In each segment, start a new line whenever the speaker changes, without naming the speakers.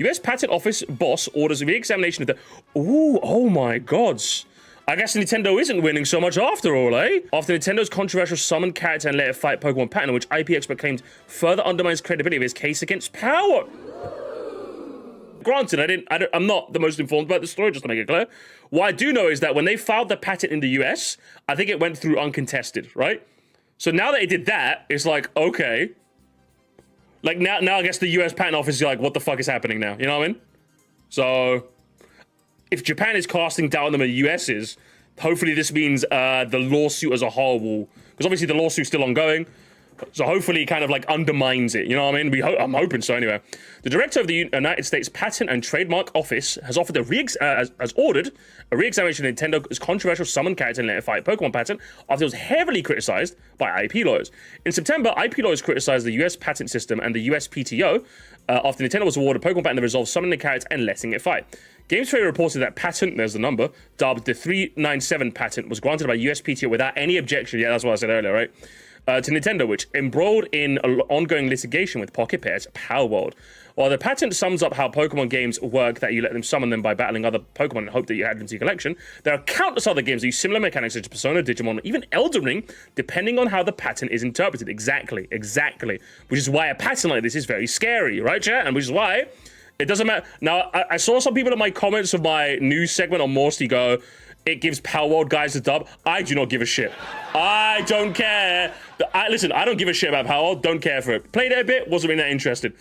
US Patent Office boss orders a re-examination of the... Ooh, oh my gods. I guess Nintendo isn't winning so much after all, eh? After Nintendo's controversial summon character and let it fight Pokemon patent, which IP expert claimed further undermines credibility of his case against Power. Granted, I'm not the most informed about the story, just to make it clear. What I do know is that when they filed the patent in the US, I think it went through uncontested, right? So now that they did that, it's like, okay. Like, now I guess the US Patent Office is like, what the fuck is happening now? You know what I mean? So, if Japan is casting doubt on them and the US is, hopefully this means the lawsuit as a whole will... Because obviously the lawsuit's still ongoing. So hopefully it kind of like undermines it, you know what I mean? I'm hoping so anyway. The director of the United States Patent and Trademark Office has offered has ordered a re-examination of Nintendo's controversial summon character and let it fight Pokemon patent after it was heavily criticized by IP lawyers. In September, IP lawyers criticized the US patent system and the USPTO after Nintendo was awarded Pokemon patent that resolved summoning the character and letting it fight. Games Trader reported that patent, there's the number, dubbed the 397 patent, was granted by USPTO without any objection. Yeah, that's what I said earlier, right? To Nintendo, which embroiled in ongoing litigation with Pocket Pair's Power World. While the patent sums up how Pokemon games work, that you let them summon them by battling other Pokemon and hope that you add them to your collection, there are countless other games that use similar mechanics such as Persona, Digimon, even Elden Ring, depending on how the patent is interpreted. Exactly. Which is why a patent like this is very scary, right, chat? And which is why it doesn't matter. Now, I saw some people in my comments of my news segment on Moresty go, it gives Power World guys a dub. I do not give a shit. I don't care. Listen, I don't give a shit about Power World. Don't care for it. Played it a bit. Wasn't really that interested.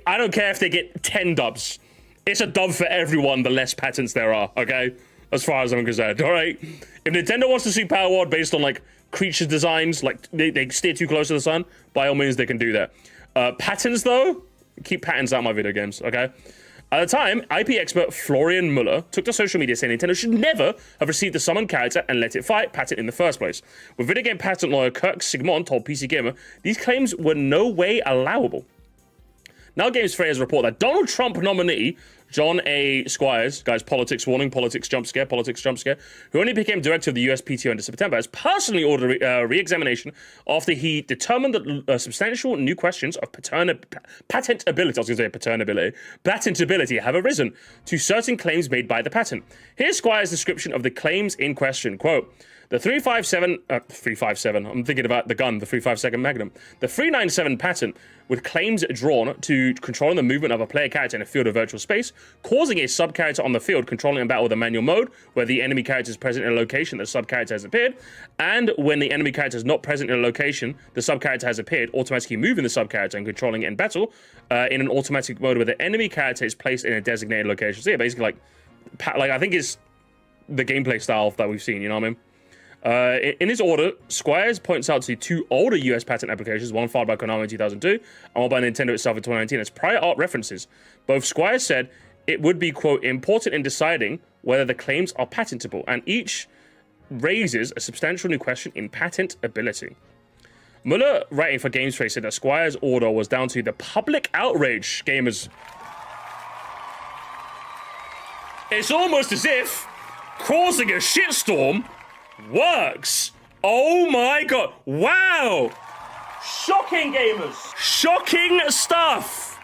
I don't care if they get 10 dubs. It's a dub for everyone, the less patents there are, okay? As far as I'm concerned, all right? If Nintendo wants to sue Power World based on, like, creature designs, like, they steer too close to the sun, by all means, they can do that. Patents, though, keep patents out of my video games, okay? At the time, IP expert Florian Muller took to social media saying Nintendo should never have received the summon character and let it fight patent in the first place. With video game patent lawyer Kirk Sigmund told PC Gamer, these claims were no way allowable. Now Games Freya's report that Donald Trump nominee John A. Squires, guys, politics warning, politics jump scare, who only became director of the USPTO in September, has personally ordered a re-examination after he determined that substantial new questions of patentability have arisen to certain claims made by the patent. Here's Squires' description of the claims in question, quote, the 357, I'm thinking about the gun, the 357 Magnum. The 397 patent, with claims drawn to controlling the movement of a player character in a field of virtual space, causing a sub-character on the field controlling a battle with a manual mode, where the enemy character is present in a location that the sub-character has appeared, and when the enemy character is not present in a location the sub-character has appeared, automatically moving the sub-character and controlling it in battle, in an automatic mode where the enemy character is placed in a designated location. So yeah, basically like I think it's the gameplay style that we've seen, you know what I mean? In his order, Squires points out to two older US patent applications, one filed by Konami in 2002 and one by Nintendo itself in 2019 as prior art references. Both Squires said it would be, quote, important in deciding whether the claims are patentable, and each raises a substantial new question in patentability. Muller, writing for Games Trace, said that Squires' order was down to the public outrage. Gamers. It's almost as if causing a shitstorm works. Oh my god. Wow. Shocking, gamers. Shocking stuff.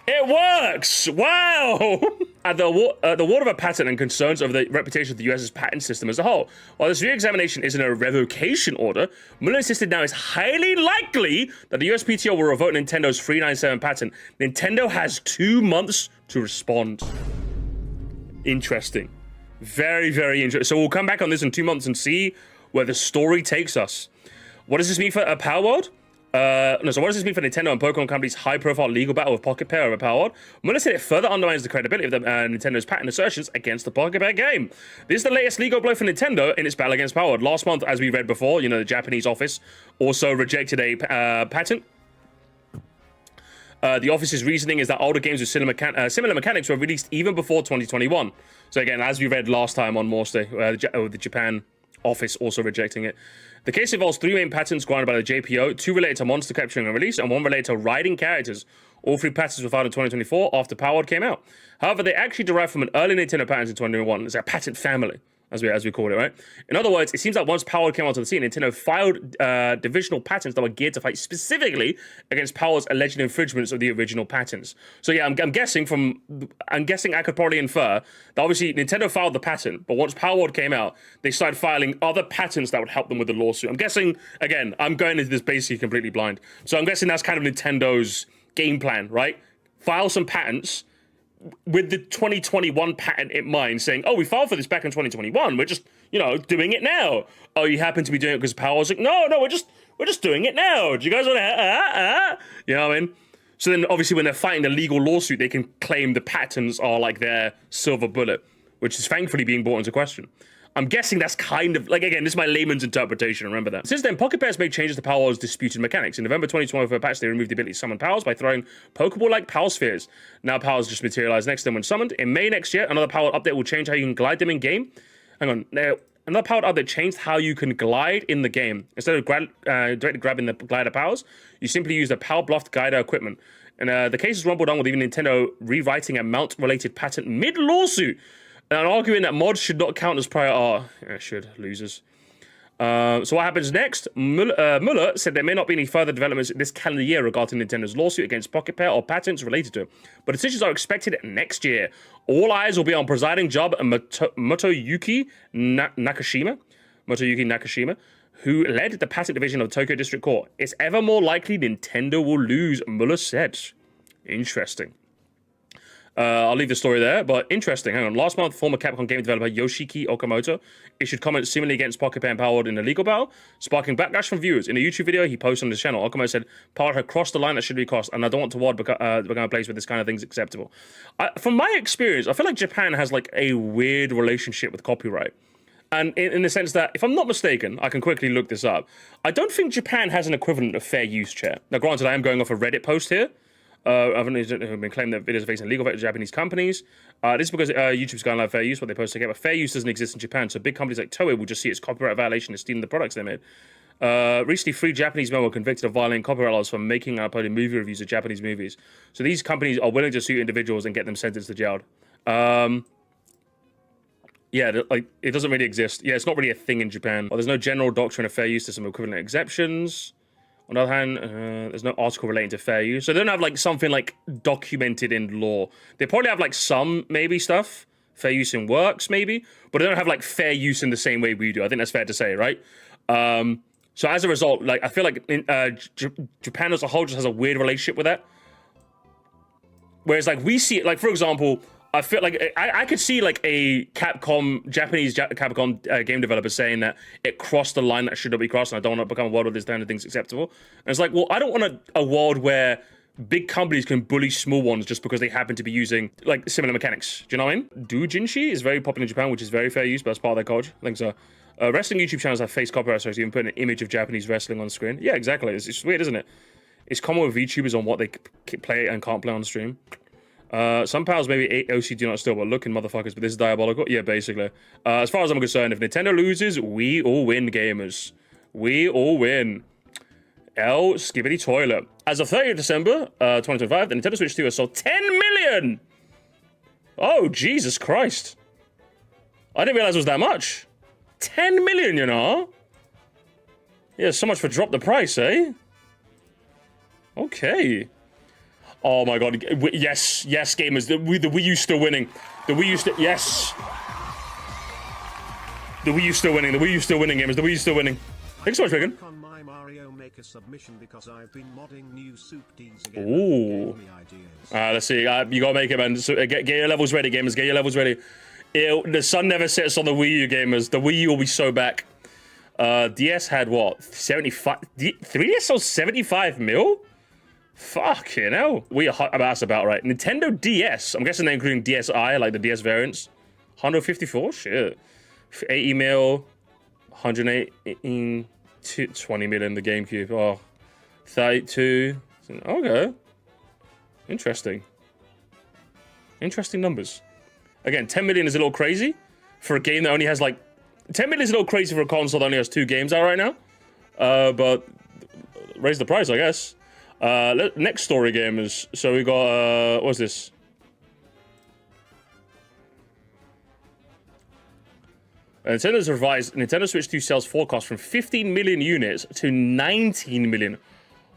It works. Wow. At the award of a patent and concerns over the reputation of the US's patent system as a whole. While this re-examination isn't a revocation order, Muller insisted now it's highly likely that the USPTO will revoke Nintendo's 397 patent. Nintendo has 2 months to respond. Interesting. Very, very interesting. So we'll come back on this in 2 months and see where the story takes us. What does this mean for Power World? So what does this mean for Nintendo and Pokemon Company's high-profile legal battle with Pocket Pair over Power World? Muller said it further undermines the credibility of Nintendo's patent assertions against the Pocket Pair game. This is the latest legal blow for Nintendo in its battle against Power World. Last month, as we read before, you know, the Japanese office also rejected a patent. The office's reasoning is that older games with similar mechanics were released even before 2021. So again, as we read last time on Moresty, the Japan office also rejecting it. The case involves 3 main patents granted by the JPO, 2 related to monster capturing and release, and 1 related to riding characters. All 3 patents were filed in 2024 after Power World came out. However, they actually derived from an early Nintendo patent in 2021. It's a patent family. as we called it, right? In other words, it seems like once Power came onto the scene, Nintendo filed divisional patents that were geared to fight specifically against Power's alleged infringements of the original patents. So yeah, I'm guessing I could probably infer that obviously Nintendo filed the patent, but once Power Word came out, they started filing other patents that would help them with the lawsuit. I'm guessing, again, I'm going into this basically completely blind. So I'm guessing that's kind of Nintendo's game plan, right? File some patents with the 2021 patent in mind, saying, oh, we filed for this back in 2021. We're just, doing it now. Oh, you happen to be doing it because Power's like, no, we're just doing it now. Do you guys want to, You know what I mean? So then, obviously, when they're fighting the legal lawsuit, they can claim the patents are like their silver bullet, which is thankfully being brought into question. I'm guessing that's kind of, again, this is my layman's interpretation, remember that. Since then, Pocket Pair has made changes to Power's disputed mechanics. In November 2020 for a patch, they removed the ability to summon Powers by throwing Pokeball-like Power Spheres. Now Powers just materialize next to them when summoned. In May next year, another Power update will change how you can glide them in game. Hang on, now, another Power update changed how you can glide in the game. Instead of directly grabbing the glider powers, you simply use the Power Bluffed Glider equipment. And the case is rumbled on with even Nintendo rewriting a mount-related patent mid-lawsuit. And arguing that mods should not count as prior art. Yeah, should, losers. So what happens next? Muller said there may not be any further developments this calendar year regarding Nintendo's lawsuit against Pocket Pair or patents related to it. But decisions are expected next year. All eyes will be on presiding judge Motoyuki Nakashima, who led the patent division of Tokyo District Court. It's ever more likely Nintendo will lose, Muller said. Interesting. I'll leave the story there, but interesting. Hang on. Last month, former Capcom game developer Yoshiki Okamoto issued comments seemingly against Pocket Pair and Power Word in a legal battle, sparking backlash from viewers. In a YouTube video he posted on his channel, Okamoto said, Power had crossed the line that should be crossed, and I don't want Toward become a place where this kind of thing's acceptable. From my experience, I feel like Japan has like a weird relationship with copyright. And in the sense that, if I'm not mistaken, I can quickly look this up. I don't think Japan has an equivalent of fair use, chat. Now, granted, I am going off a Reddit post here. I've been claiming that videos are facing legal fight with Japanese companies. This is because YouTube's going live fair use, what they post to get, but fair use doesn't exist in Japan, so big companies like Toei will just see it as copyright violation and stealing the products they made. Recently, 3 Japanese men were convicted of violating copyright laws for making and uploading movie reviews of Japanese movies. So these companies are willing to sue individuals and get them sentenced to jail. Yeah, like, it doesn't really exist. Yeah, it's not really a thing in Japan. Well, there's no general doctrine of fair use to some equivalent exceptions. On the other hand, there's no article relating to fair use. So they don't have like something like documented in law. They probably have like some maybe stuff, fair use in works maybe, but they don't have like fair use in the same way we do. I think that's fair to say, right? So as a result, like I feel like Japan as a whole just has a weird relationship with that. Whereas like we see it, like for example, I feel like I could see like a Japanese Capcom game developer saying that it crossed the line that should not be crossed, and I don't want to become a world where this kind of thing's acceptable. And it's like, well, I don't want a world where big companies can bully small ones just because they happen to be using like similar mechanics. Do you know what I mean? Doujinshi is very popular in Japan, which is very fair use, but that's part of their culture. I think so. Wrestling YouTube channels have faced copyright strikes, even putting an image of Japanese wrestling on screen. Yeah, exactly. It's weird, isn't it? It's common with VTubers on what they play and can't play on stream. Some pals maybe OC do not still, but looking motherfuckers, but this is diabolical. Yeah, basically. As far as I'm concerned, if Nintendo loses, we all win, gamers. We all win. L Skibbity Toilet. As of 30th December 2025, the Nintendo Switch 2 has sold 10 million! Oh, Jesus Christ. I didn't realize it was that much. 10 million, you know? Yeah, so much for drop the price, eh? Okay. Oh my god, yes, yes, gamers, the Wii U still winning. The Wii U still, yes. The Wii U still winning, the Wii U still winning, gamers, the Wii U still winning. Thanks so much, Megan.
On my Mario Maker submission because I've been modding new soup teas again.
Ooh. Let's see, you gotta make it, man. So, get your levels ready, gamers, get your levels ready. The sun never sets on the Wii U, gamers. The Wii U will be so back. DS had what? 75? 3DS sold 75 mil? Fucking hell. That's about right. Nintendo DS. I'm guessing they're including DSi, like the DS variants. 154? Shit. 80 mil. 118. 20 mil in the GameCube. Oh. 32. Okay. Interesting. Interesting numbers. Again, 10 million is a little crazy for a game that only has like... 10 million is a little crazy for a console that only has 2 games out right now. But raise the price, I guess. Next story, gamers. So we got, what's this? Nintendo's revised Nintendo Switch 2 sales forecast from 15 million units to 19 million.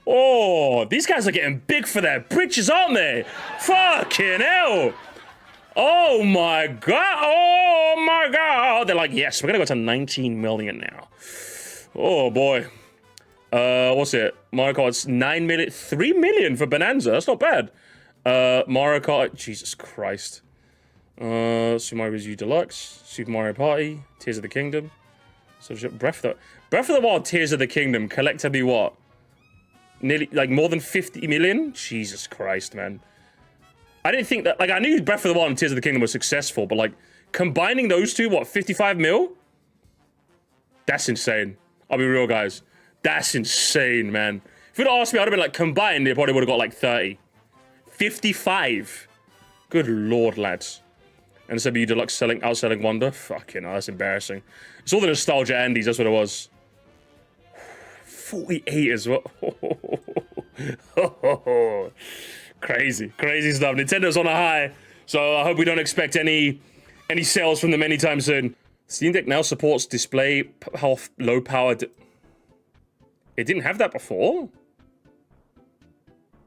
Oh, these guys are getting big for their britches, aren't they? Fucking hell. Oh my god. Oh my god. They're like, yes, we're gonna go to 19 million now. Oh boy. What's it? Mario Kart's 9 million, 3 million for Bonanza. That's not bad. Mario Kart, Jesus Christ. Super Mario Bros. U Deluxe, Super Mario Party, Tears of the Kingdom. So Breath of the Wild, Tears of the Kingdom, collectively what? Nearly, like, more than 50 million? Jesus Christ, man. I didn't think that, like, I knew Breath of the Wild and Tears of the Kingdom were successful, but, like, combining those two, what, 55 mil? That's insane. I'll be real, guys. That's insane, man. If you'd asked me, I'd have been like, combined, they probably would have got like 30. 55. Good lord, lads. And SMU Deluxe outselling Wonder. Fucking hell, that's embarrassing. It's all the nostalgia Andes, that's what it was. 48 as well. Crazy, crazy stuff. Nintendo's on a high, so I hope we don't expect any sales from them anytime soon. Steam Deck now supports display low power. It didn't have that before?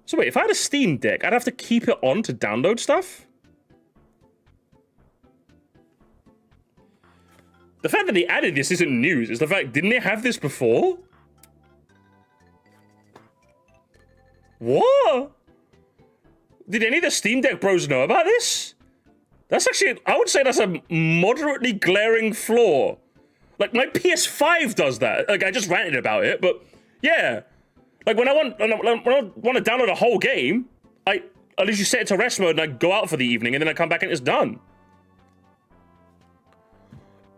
So wait, if I had a Steam Deck, I'd have to keep it on to download stuff? The fact that they added this isn't news. It's the fact, didn't they have this before? What? Did any of the Steam Deck bros know about this? That's actually, I would say that's a moderately glaring flaw. Like, my PS5 does that. Like, I just ranted about it, but yeah. Like, when I want to download a whole game, I at least you set it to rest mode and I go out for the evening and then I come back and it's done.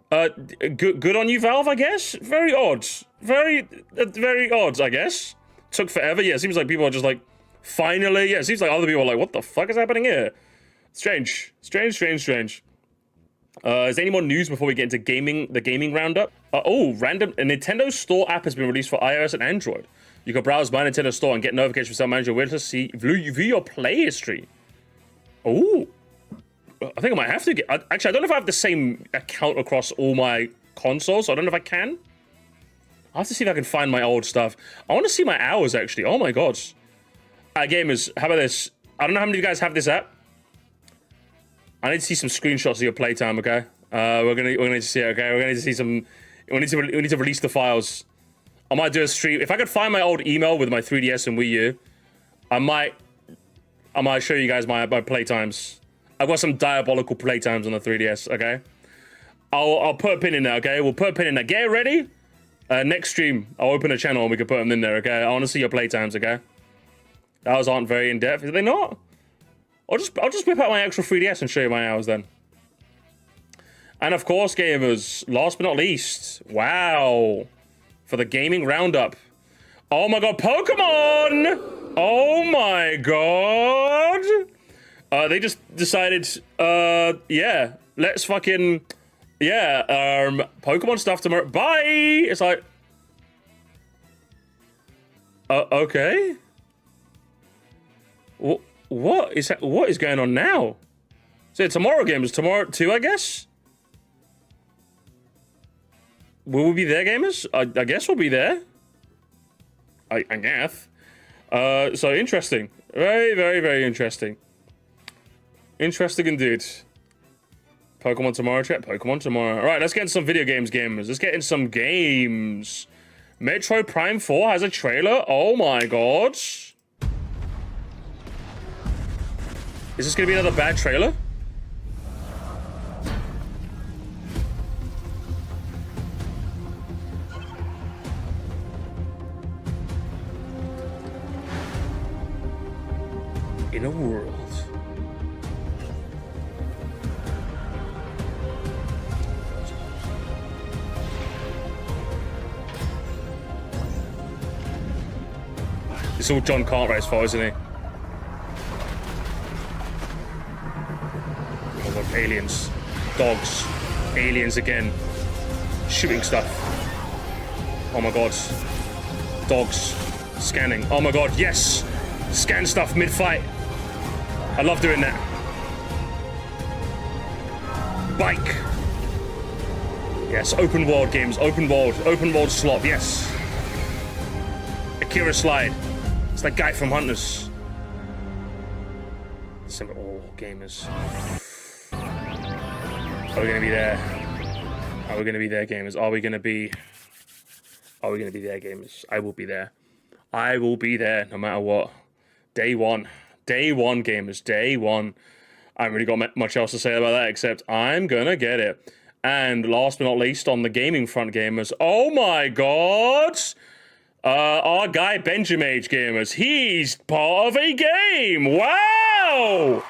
Good on you, Valve, I guess? Very odd. Very odd, I guess. Took forever. Yeah, it seems like people are just like, finally. Yeah, it seems like other people are like, what the fuck is happening here? Strange. Is there any more news before we get into the gaming roundup? A Nintendo Store app has been released for iOS and Android. You can browse My Nintendo Store and get notifications from Sale Manager where to view your play history. Oh, I think I might have to get... Actually, I don't know if I have the same account across all my consoles, so I don't know if I can. I'll have to see if I can find my old stuff. I want to see my hours, actually. Oh my god. Gamers, how about this? I don't know how many of you guys have this app. I need to see some screenshots of your playtime, okay? We're gonna need to see it, okay? We're gonna need to see some... We need to release the files. I might do a stream. If I could find my old email with my 3DS and Wii U, I might show you guys my playtimes. I've got some diabolical playtimes on the 3DS, okay? I'll put a pin in there, okay? We'll put a pin in there. Get ready. Next stream, I'll open a channel and we can put them in there, okay? I want to see your playtimes, okay? Those aren't very in-depth. Are they not? I'll just whip out my actual 3DS and show you my hours then. And of course, gamers, last but not least, wow, for the gaming roundup. Oh my god, Pokemon! Oh my god! They just decided, yeah, let's fucking, yeah, Pokemon stuff tomorrow. Bye! It's like, okay. What is going on now? So tomorrow gamers, tomorrow too, I guess? Will we be there, gamers? I guess we'll be there. I guess. So interesting. Very, very, very interesting. Interesting indeed. Pokemon tomorrow, chat. Pokemon tomorrow. All right, let's get into some video games, gamers. Let's get in some games. Metroid Prime 4 has a trailer. Oh my god. Is this gonna be another bad trailer? In a world. It's all John Cartwright's fault, isn't he? Oh god, aliens. Dogs. Aliens again. Shooting stuff. Oh my god. Dogs. Scanning. Oh my god, yes! Scan stuff mid-fight. I love doing that. Bike. Yes, open world games, open world slop, yes. Akira Slide. It's that guy from Hunters. Oh, gamers. Are we gonna be there? Are we gonna be there, gamers? Are we gonna be there, gamers? I will be there. I will be there no matter what. Day one. Day one, gamers. Day one. I haven't really got much else to say about that except I'm gonna get it. And last but not least, on the gaming front, gamers. Oh my god! Our guy Benjamage, gamers. He's part of a game! Wow!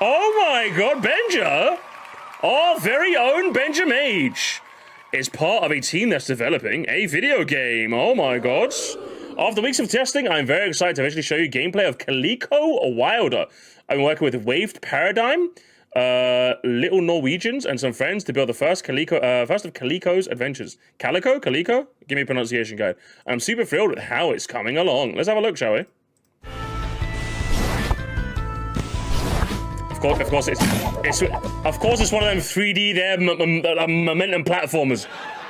Oh my god, Benja! Our very own Benjamage is part of a team that's developing a video game. Oh my god. After weeks of testing, I'm very excited to actually show you gameplay of Calico Wilder. I've been working with Waved Paradigm, Little Norwegians, and some friends to build the first of Calico's adventures. Calico? Give me a pronunciation guide. I'm super thrilled with how it's coming along. Let's have a look, shall we? Of course, it's one of them 3D there momentum platformers.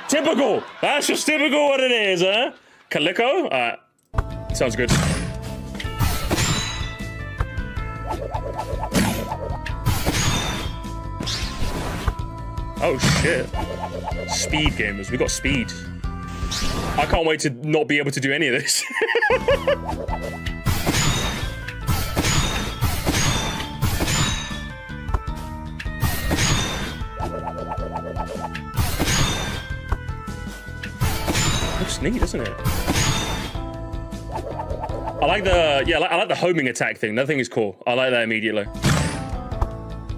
Typical. That's just typical what it is, huh? Calico? Sounds good. Oh shit. Speed, gamers. We got speed. I can't wait to not be able to do any of this. Looks neat, doesn't it? I like the homing attack thing. That thing is cool. I like that immediately.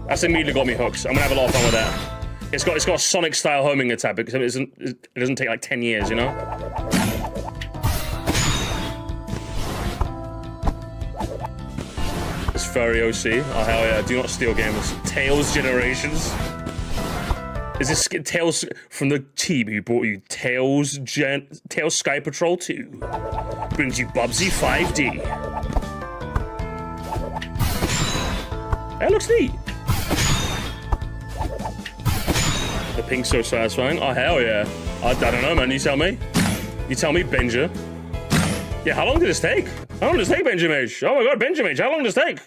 That's immediately got me hooked. I'm gonna have a lot of fun with that. It's got a Sonic style homing attack because it doesn't take like 10 years, you know? It's furry OC. Oh hell yeah! Do not steal, gamers. Tails Generations. Is this Tails from the team who brought you Tails Sky Patrol 2? Brings you Bubsy 5D. That looks neat. The pink's so satisfying. Oh hell yeah! I don't know, man. You tell me. You tell me, Benja. Yeah, how long did this take? How long did this take, Benjamage? Oh my god, Benjamage, how long did this take?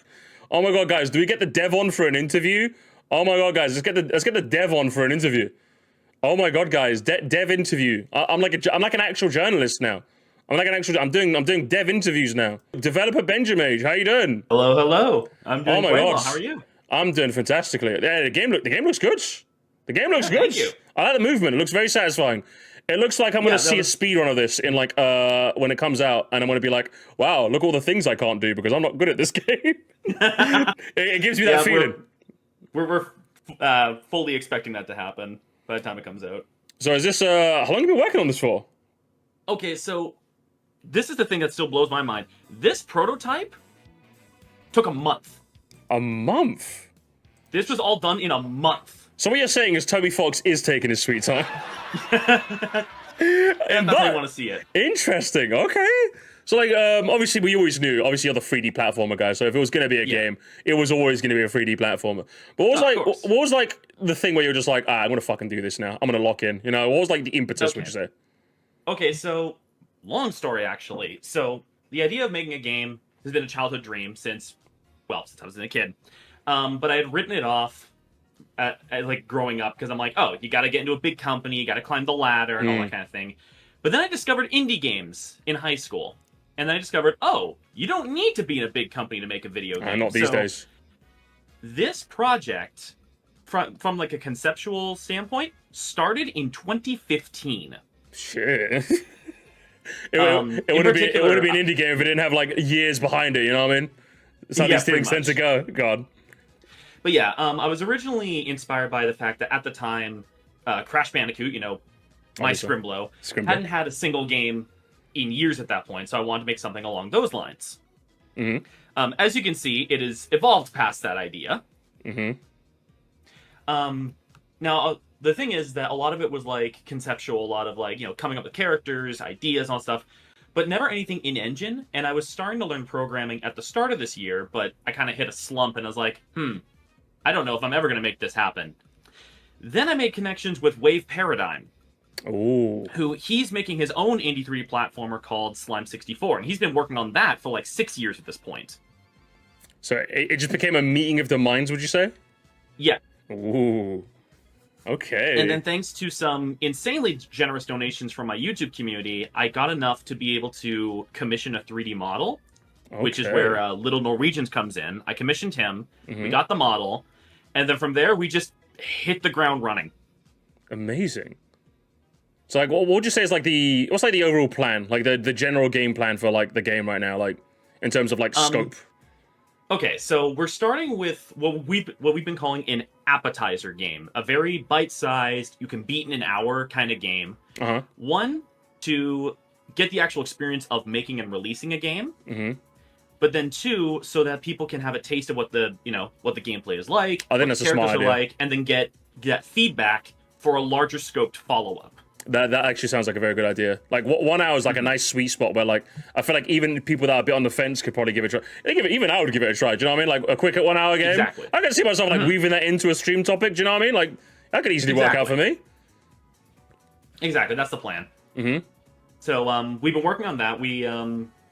Oh my god, guys, do we get the dev on for an interview? Oh my god, guys, let's get the dev on for an interview. Oh my god, guys, dev interview. I'm like an actual journalist now. I'm doing dev interviews now. Developer Benjamage, how you doing?
Hello. I'm doing quite well. How are you?
I'm doing fantastically. Yeah, the game looks good. The game looks good.
Thank you.
I like the movement. It looks very satisfying. It looks like I'm gonna see a speedrun of this in like when it comes out, and I'm gonna be like, wow, look all the things I can't do because I'm not good at this game. it gives me that feeling.
We're fully expecting that to happen by the time it comes out.
So is this how long have you been working on this for?
Okay, so this is the thing that still blows my mind. This prototype took a month.
A month?
This was all done in a month.
So what you're saying is Toby Fox is taking his sweet time.
And I want to see it.
Interesting. Okay. So like, obviously we always knew. Obviously you're the 3D platformer guy. So if it was gonna be a game, it was always gonna be a 3D platformer. But what was like the thing where you're just like, I'm gonna fucking do this now. I'm gonna lock in. You know, what was like the impetus? Would you say?
Okay, so long story actually. So the idea of making a game has been a childhood dream since I was a kid. But I had written it off at like growing up because I'm like, oh, you got to get into a big company, you got to climb the ladder and all that kind of thing. But then I discovered indie games in high school. And then I discovered, oh, you don't need to be in a big company to make a video game.
Not these days.
This project, from like a conceptual standpoint, started in 2015.
Shit. it would have been an indie game if it didn't have like years behind it, you know what I mean? That's how these things tend to go. God.
But yeah, I was originally inspired by the fact that at the time, Crash Bandicoot, you know, my Scrimblow, hadn't had a single game in years at that point, so I wanted to make something along those lines. Mm-hmm. As you can see, it has evolved past that idea. Mm-hmm. Now, the thing is that a lot of it was like conceptual, a lot of like, you know, coming up with characters, ideas, and all stuff, but never anything in engine. And I was starting to learn programming at the start of this year, but I kind of hit a slump and I was like, I don't know if I'm ever going to make this happen. Then I made connections with Wave Paradigm,
Ooh.
who he's making his own indie 3D platformer called Slime 64, and he's been working on that for like 6 years at this point.
So it just became a meeting of the minds, would you say?
Yeah.
Ooh. Okay.
And then thanks to some insanely generous donations from my YouTube community, I got enough to be able to commission a 3D model, which is where Little Norwegians comes in. I commissioned him, we got the model, and then from there we just hit the ground running.
Amazing. So like, what would you say is like what's like the overall plan, like the general game plan for like the game right now, like in terms of like scope?
Okay, so we're starting with what we've been calling an appetizer game, a very bite-sized, you can beat in an hour kind of game. One, to get the actual experience of making and releasing a game, but then two, so that people can have a taste of what the gameplay is like,
I think
what
that's
the
a smart
characters are
idea.
like, and then get feedback for a larger scoped follow-up.
That actually sounds like a very good idea. Like 1 hour is like a nice sweet spot where like I feel like even people that are a bit on the fence could probably give it a try. Even I would give it a try. Do you know what I mean? Like a quick 1 hour game.
Exactly.
I can see myself like weaving that into a stream topic. Do you know what I mean? Like that could easily work out for me.
Exactly, that's the plan. So we've been working on that. We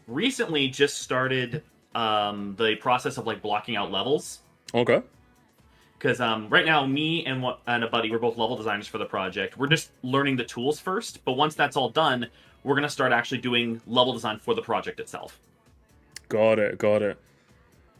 recently just started the process of like blocking out levels.
Okay.
Because right now, me and a buddy, we're both level designers for the project. We're just learning the tools first, but once that's all done, we're going to start actually doing level design for the project itself.
Got it.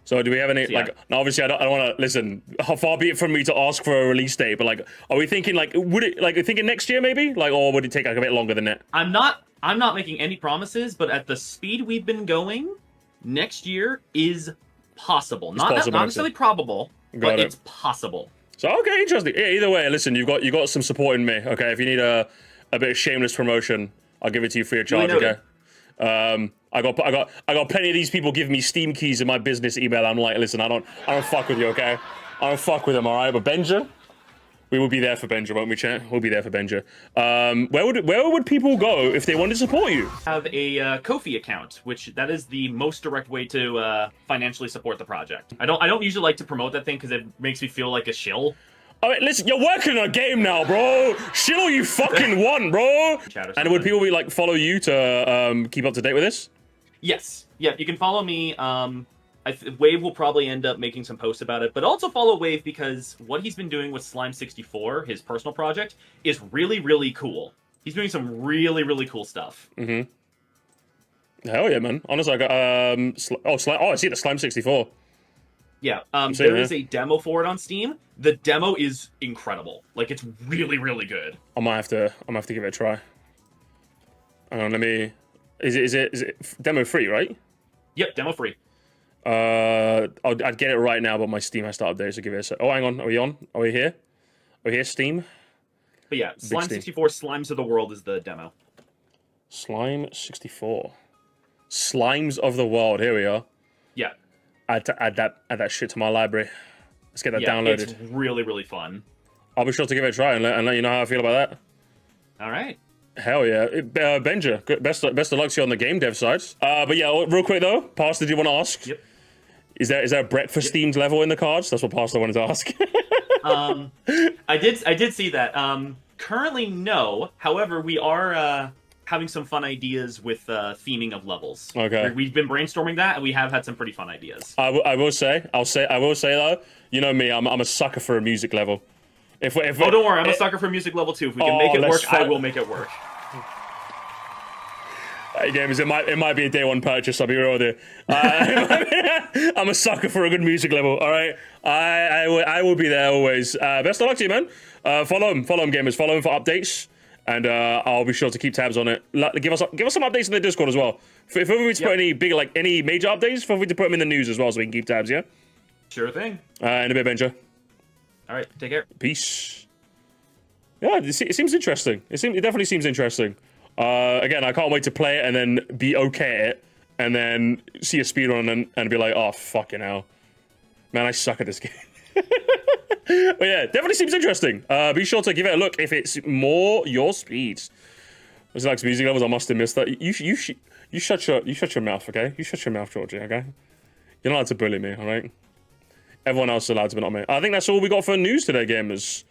So do we have any, like, now obviously I don't want to, listen, how far be it from me to ask for a release date, but like, are we thinking like, would it, like, thinking next year maybe? Like, or would it take like a bit longer than that?
I'm not making any promises, but at the speed we've been going, next year is possible. Not necessarily probable. But it's possible.
So okay, interesting. Yeah, either way, listen, you got some support in me. Okay, if you need a bit of shameless promotion, I'll give it to you free of charge. Okay. I got plenty of these people giving me Steam keys in my business email. I'm like, listen, I don't fuck with you. Okay, I don't fuck with them. All right, but Benja, we will be there for Benja, won't we, chat? We'll be there for Benja. Where would people go if they wanted to support you?
Have a Ko-fi account, which that is the most direct way to financially support the project. I don't usually like to promote that thing because it makes me feel like a shill.
All right, listen, you're working on a game now, bro. Shill all you fucking want, bro. And would people be like follow you to keep up to date with this?
Yes. Yeah, you can follow me. Wave will probably end up making some posts about it, but also follow Wave because what he's been doing with Slime 64, his personal project, is really, really cool. He's doing some really, really cool stuff.
Hell yeah, man. Honestly, I got I see the Slime 64.
Yeah, there is a demo for it on Steam. The demo is incredible. Like, it's really, really good.
I might have to give it a try. Hang on, let me. Is it demo free, right?
Yep, demo free.
I'd get it right now, but my Steam has to update, so give it a sec. Oh, hang on. Are we on? Are we here? Are we here, Steam?
But yeah, Slime 64 Slimes of the World is the demo.
Slime 64. Slimes of the World. Here we are.
Yeah.
Add that shit to my library. Let's get that downloaded.
It's really, really fun.
I'll be sure to give it a try and let you know how I feel about that.
All right.
Hell yeah. Benja, best of luck to you on the game dev side. But yeah, real quick though, Pastor, do you want to ask?
Yep.
Is there a breakfast themed level in the cards? That's what Pastor wanted to ask.
I did see that. Currently, no. However, we are having some fun ideas with theming of levels.
Okay.
We've been brainstorming that, and we have had some pretty fun ideas.
I will say though, you know me, I'm a sucker for a music level. If
don't worry, I'm a sucker for music level too. If we can make it work, I will make it work.
Games, it might be a day one purchase. I'll be real with you. I'm a sucker for a good music level. All right, I will be there always. Best of luck to you, man. Follow him, gamers. Follow him for updates, and I'll be sure to keep tabs on it. Give us some updates in the Discord as well. If we to put any major updates, feel free to put them in the news as well, so we can keep tabs. Yeah.
Sure thing.
In a bit, Benja.
All right, take care.
Peace. Yeah, it seems interesting. It definitely seems interesting. Again, I can't wait to play it and then be okay at it, and then see a speedrun and be like, oh, fucking hell. Man, I suck at this game. But yeah, definitely seems interesting. Be sure to give it a look if it's more your speed. Was it like music levels? I must have missed that. You shut your mouth, okay? You shut your mouth, Georgie, okay? You're not allowed to bully me, all right? Everyone else is allowed to, but not me. I think that's all we got for news today, gamers.